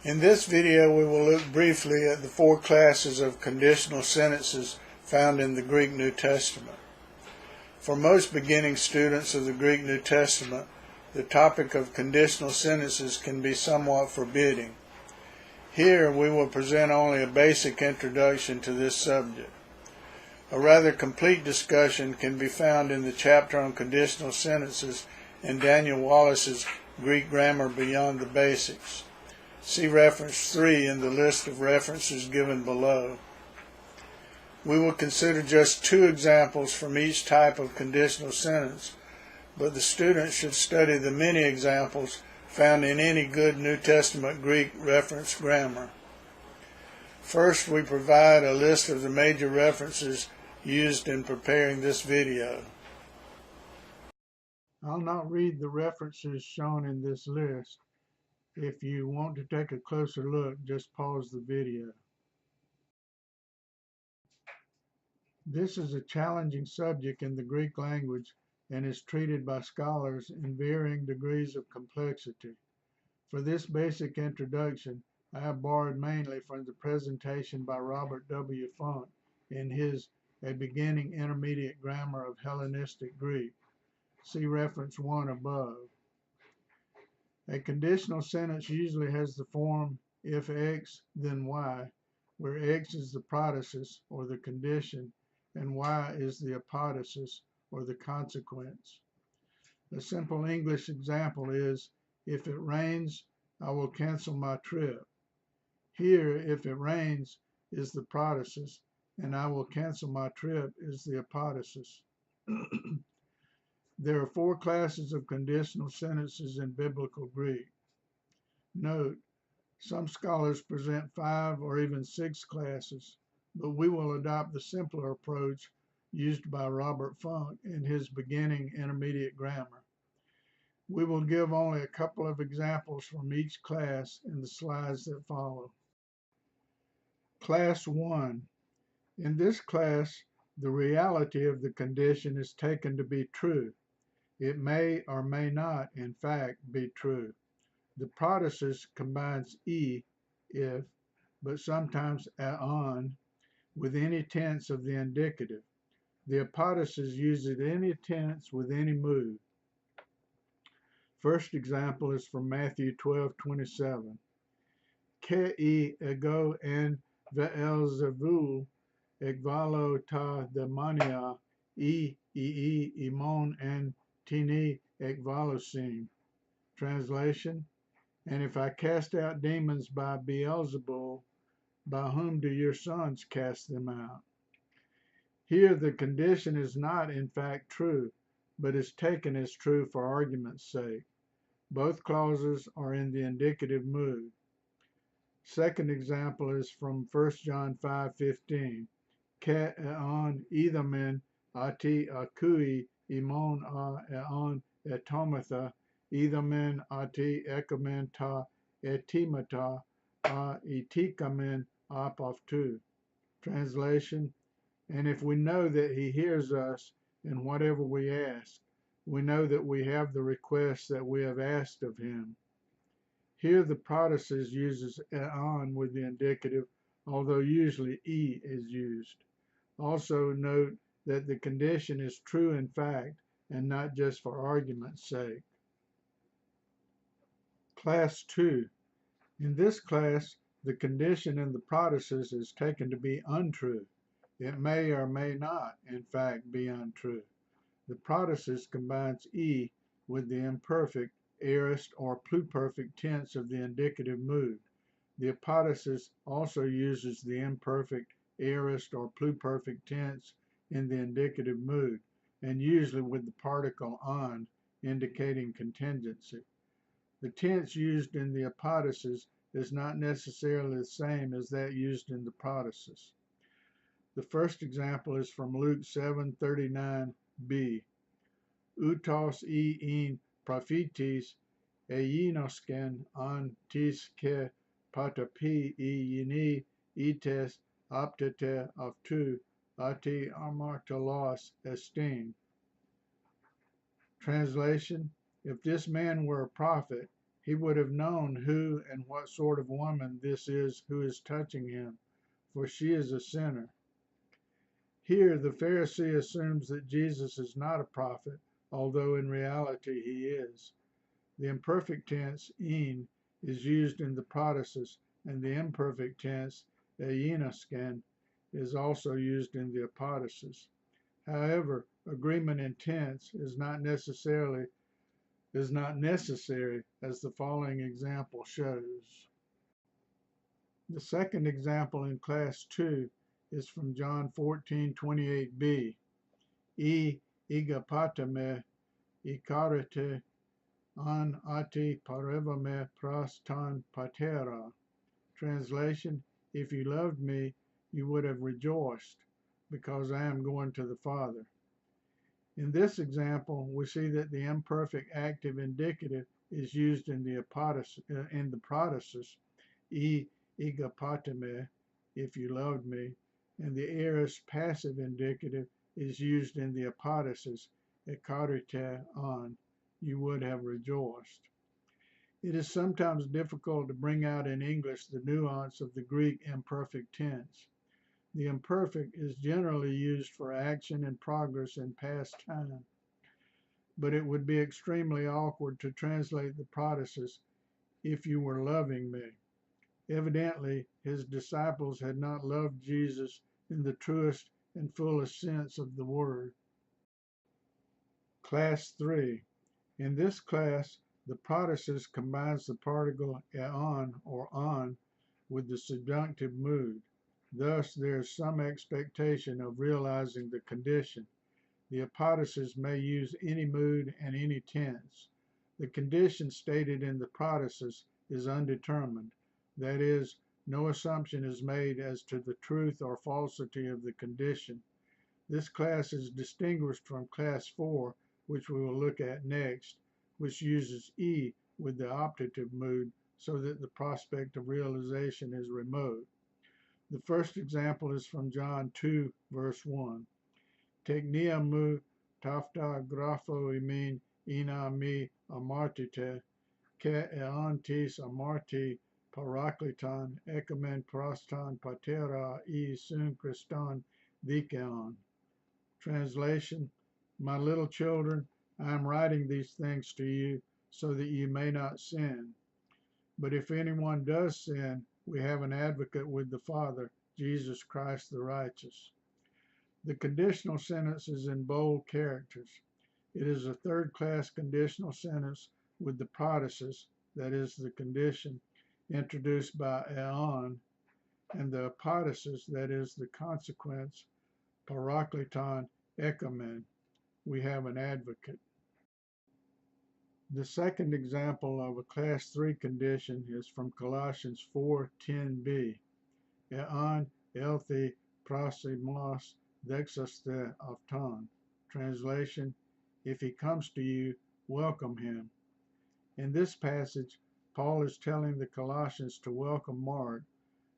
In this video, we will look briefly at the four classes of conditional sentences found in the Greek New Testament. For most beginning students of the Greek New Testament, the topic of conditional sentences can be somewhat forbidding. Here, we will present only a basic introduction to this subject. A rather complete discussion can be found in the chapter on conditional sentences in Daniel Wallace's Greek Grammar Beyond the Basics. See reference 3 in the list of references given below. We will consider just two examples from each type of conditional sentence, but the student should study the many examples found in any good New Testament Greek reference grammar. First, we provide a list of the major references used in preparing this video. I'll not read the references shown in this list. If you want to take a closer look, just pause the video. This is a challenging subject in the Greek language and is treated by scholars in varying degrees of complexity. For this basic introduction, I have borrowed mainly from the presentation by Robert W. Funk in his A Beginning Intermediate Grammar of Hellenistic Greek. See reference 1 above. A conditional sentence usually has the form if X, then Y, where X is the protasis, or the condition, and Y is the apodosis, or the consequence. A simple English example is, if it rains, I will cancel my trip. Here, if it rains is the protasis, and I will cancel my trip is the apodosis. There are four classes of conditional sentences in Biblical Greek. Note, some scholars present 5 or even 6 classes, but we will adopt the simpler approach used by Robert Funk in his Beginning Intermediate Grammar. We will give only a couple of examples from each class in the slides that follow. Class 1. In this class, the reality of the condition is taken to be true. It may or may not, in fact, be true. The protasis combines e, if, but sometimes on, with any tense of the indicative. The apodosis uses any tense with any mood. First example is from Matthew 12:27. Ke ego en ve'elzevul ekvalo ta demonia imon en tini ekvalosim. Translation, and if I cast out demons by Beelzebul, by whom do your sons cast them out? Here the condition is not in fact true, but is taken as true for argument's sake. Both clauses are in the indicative mood. Second example is from 1 John 5:15. Ke eon idamen ati akui imon a eon etomatha idamen ati ekamen ta etimata a etikamen apoftu. Translation, and if we know that he hears us in whatever we ask, we know that we have the request that we have asked of him. Here the protasis uses on with the indicative, although usually e is used. Also note that the condition is true in fact and not just for argument's sake. Class 2. In this class, the condition in the protasis is taken to be untrue. It may or may not, in fact, be untrue. The protasis combines e with the imperfect, aorist, or pluperfect tense of the indicative mood. The apodosis also uses the imperfect, aorist, or pluperfect tense in the indicative mood, and usually with the particle on, indicating contingency. The tense used in the apodosis is not necessarily the same as that used in the protasis. The first example is from Luke 7:39b. Utos in prophetis einosken an tis ke patapi yini ites aptete aftu ati amartelos estin. Translation, if this man were a prophet, He would have known who and what sort of woman this is who is touching him, for she is a sinner. Here, the Pharisee assumes that Jesus is not a prophet, although in reality he is. The imperfect tense, ein, is used in the protasis, and the imperfect tense, einosken, is also used in the apodosis. However, agreement in tense is not necessary, as the following example shows. The second example in class 2 is from John 14:28b. E igapatame ikarete an ati parevame prastan patera. Translation: If you loved me, you would have rejoiced, because I am going to the Father. In this example, we see that the imperfect active indicative is used in the protasis, e igapatame, if you loved me, and the aorist passive indicative is used in the apodosis, ekarite an, you would have rejoiced. It is sometimes difficult to bring out in English the nuance of the Greek imperfect tense. The imperfect is generally used for action and progress in past time, but it would be extremely awkward to translate the protasis, if you were loving me. Evidently, his disciples had not loved Jesus in the truest and fullest sense of the word. Class 3. In this class, the protasis combines the particle eon or on with the subjunctive mood. Thus, there is some expectation of realizing the condition. The apodosis may use any mood and any tense. The condition stated in the protasis is undetermined. That is, no assumption is made as to the truth or falsity of the condition. This class is distinguished from class 4, which we will look at next, which uses E with the optative mood so that the prospect of realization is remote. The first example is from John 2, verse 1. Teknia mu tafta grapho imin ina mi amartite, ke eantis amarti parakleton ekamen prostan patera e sun Christon dikeon. Translation: My little children, I am writing these things to you so that you may not sin. But if anyone does sin, we have an advocate with the Father, Jesus Christ the righteous. The conditional sentence is in bold characters. It is a third-class conditional sentence with the protasis, that is the condition, introduced by eon, and the apodosis, that is the consequence, parakleton ekamen, we have an advocate. The second example of a class 3 condition is from Colossians 4:10b. Eon elthi prosimos dexaste afton. Translation: If he comes to you, welcome him. In this passage, Paul is telling the Colossians to welcome Mark,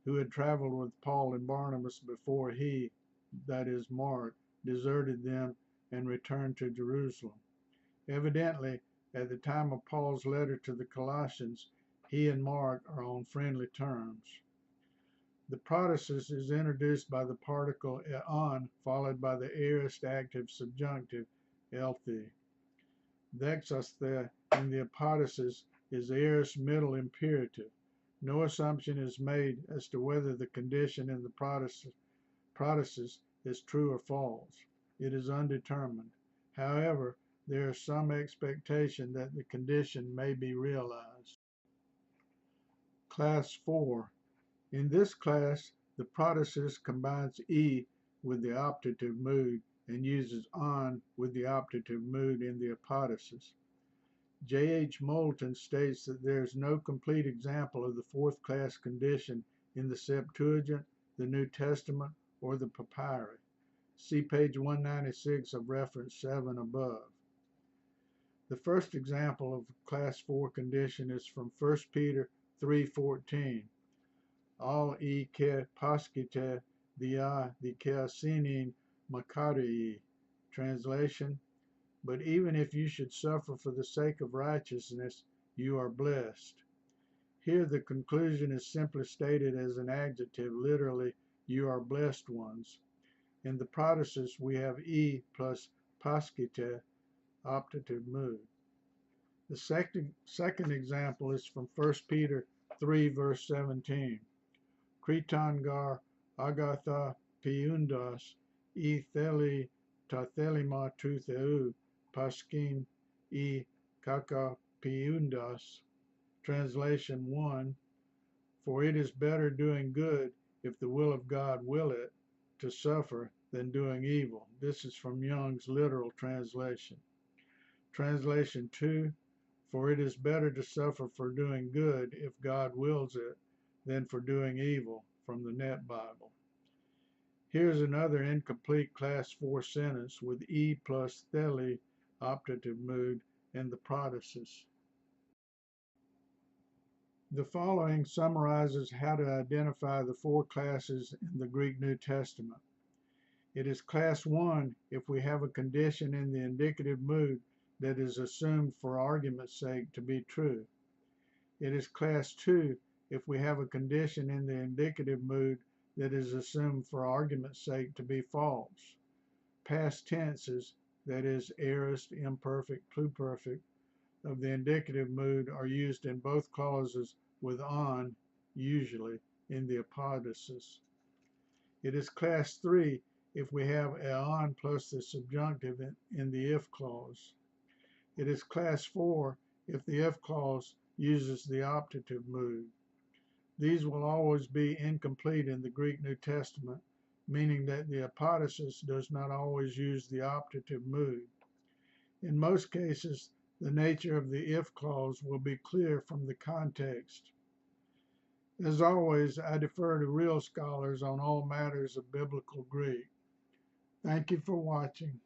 who had traveled with Paul and Barnabas before he, that is Mark, deserted them and returned to Jerusalem. Evidently, at the time of Paul's letter to the Colossians, he and Mark are on friendly terms. The protasis is introduced by the particle eon, followed by the aorist active subjunctive elthi. Dexaste in the apodosis is aorist middle imperative. No assumption is made as to whether the condition in the protasis is true or false. It is undetermined. However, there is some expectation that the condition may be realized. Class 4. In this class, the protasis combines E with the optative mood and uses on with the optative mood in the apodosis. J.H. Moulton states that there is no complete example of the fourth class condition in the Septuagint, the New Testament, or the Papyri. See page 196 of reference 7 above. The first example of class 4 condition is from 1 Peter 3:14. All e ke paskite dia dikeasinin makarii. Translation: But even if you should suffer for the sake of righteousness, you are blessed. Here the conclusion is simply stated as an adjective, literally, you are blessed ones. In the Protestants, we have e plus pascite, optative mood. The second example is from 1 Peter 3, verse 17. Kriton gar agatha piundos e theli ta thelima tu theu paskin e kaka piundos. Translation 1. For it is better doing good, if the will of God will it, to suffer than doing evil. This is from Young's literal translation. Translation 2. For it is better to suffer for doing good, if God wills it, than for doing evil, from the Net Bible. Here's another incomplete Class 4 sentence with e plus theli, optative mood, in the Protestants. The following summarizes how to identify the four classes in the Greek New Testament. It is class 1 if we have a condition in the indicative mood that is assumed for argument's sake to be true. It is class 2 if we have a condition in the indicative mood that is assumed for argument's sake to be false. Past tenses, that is, aorist, imperfect, pluperfect, of the indicative mood are used in both clauses with on, usually, in the apodosis. It is class 3 if we have a on plus the subjunctive in the if clause. It is class 4 if the if clause uses the optative mood. These will always be incomplete in the Greek New Testament, meaning that the apodosis does not always use the optative mood. In most cases, the nature of the if clause will be clear from the context. As always, I defer to real scholars on all matters of biblical Greek. Thank you for watching.